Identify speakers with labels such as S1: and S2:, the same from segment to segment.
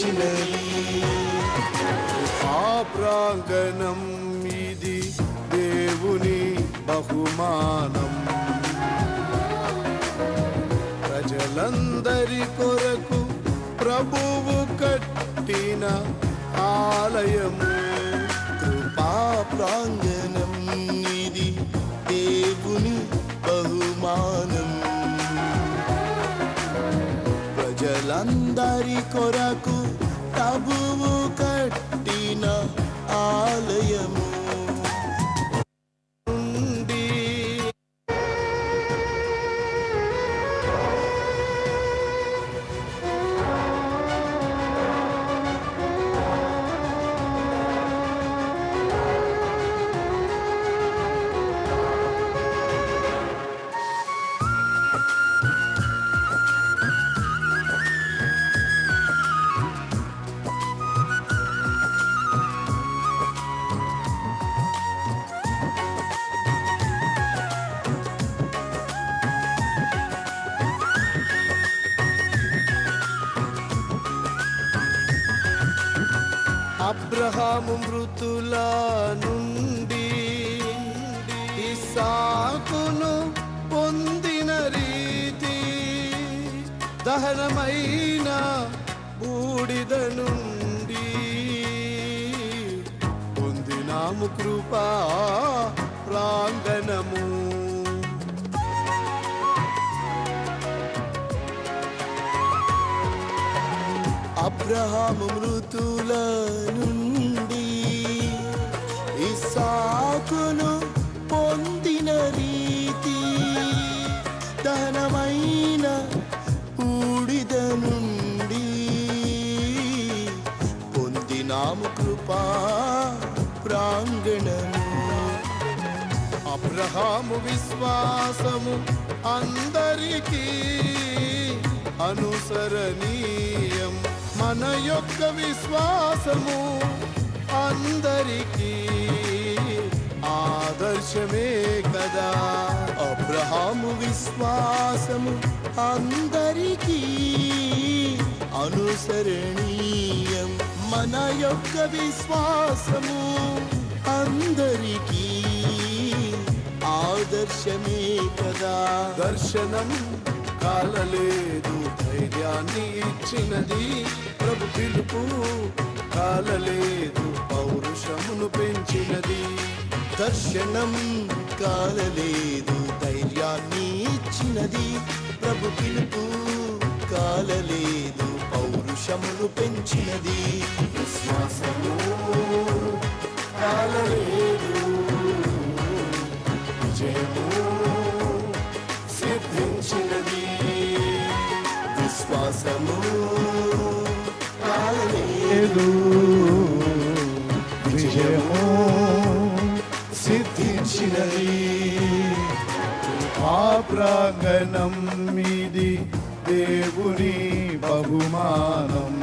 S1: సిద్ధించినది.
S2: ఆ ప్రాంగణం ఇది దేవుని బహుమానం, ప్రజలందరి కొరకు ప్రభువు కట్టిన ఆలయము.
S1: కృపా ప్రాంగణం ఇది దేవుని బహుమానం, ప్రజలందరి కొరకు ప్రభువు కట్టిన ఆలయము.
S2: అబ్రహాము మృతుల నుండి ఇస్సాకును పొందిన రీతి, దహనమైన బూడిద నుండి పొందినాము కృపా ప్రాంగణము.
S1: అబ్రహాము మృతుల నుండి ఇస్సాకును పొందిన రీతి, దహనమైన బూడిద నుండి పొందినాము కృపా ప్రాంగణము.
S2: అబ్రహాము విశ్వాసము అందరికీ అనుసరణీయం, మన యొక్క విశ్వాసము అందరికీ ఆదర్శమే కదా.
S1: అబ్రహాము విశ్వాసము అందరికీ అనుసరణీయం, మన యొక్క విశ్వాసము అందరికీ ఆదర్శమే కదా.
S2: దర్శనం కాలలేదు, ధైర్యాన్ని ఇచ్చినది ప్రభు పిలుపు, కాలలేదు పౌరుషమును పెంచినది.
S1: దర్శనం కాలలేదు, ధైర్యాన్ని ఇచ్చినది ప్రభు పిలుపు, కాలలేదు పౌరుషమును పెంచినది.
S2: విశ్వాసము కాలలేదు, విజయము సిద్ధించినది.
S1: విశ్వాసము కాలలేదు,
S2: విజయము సిద్ధించినది. ఆ ప్రాంగణం మీది దేవుని బహుమానం,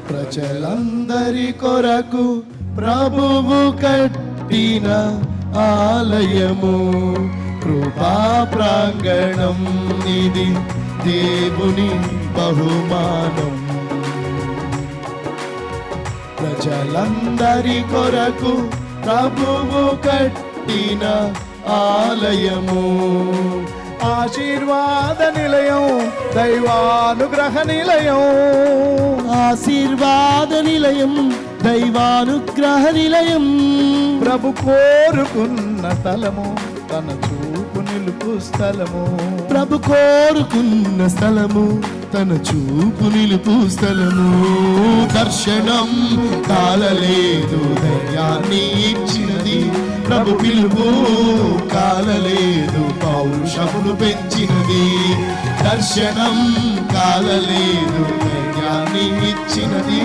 S2: ప్రజలందరి కొరకు ప్రభువు కట్టిన ఆలయము. కృపా ప్రాంగణం ఇది దేవుని బహుమానం, ప్రజలందరి కొరకు ప్రభువు కట్టిన ఆలయము. ఆశీర్వాద నిలయం, దైవానుగ్రహ నిలయం,
S1: ఆశీర్వాద నిలయం, దైవానుగ్రహ నిలయం.
S2: ప్రభు కోరుకున్న స్థలము, తన చూపు నిలుపు స్థలము.
S1: ప్రభు కోరుకున్న స్థలము, తన చూపు నిలుపు స్థలము. దర్శనం కాలలేదు, ధైర్యాన్ని ఇచ్చినది ప్రభు పిలుపు, కాలలేదు పౌరుషమును పెంచినది. దర్శనం కాలలేదు, ధైర్యాన్ని ఇచ్చినది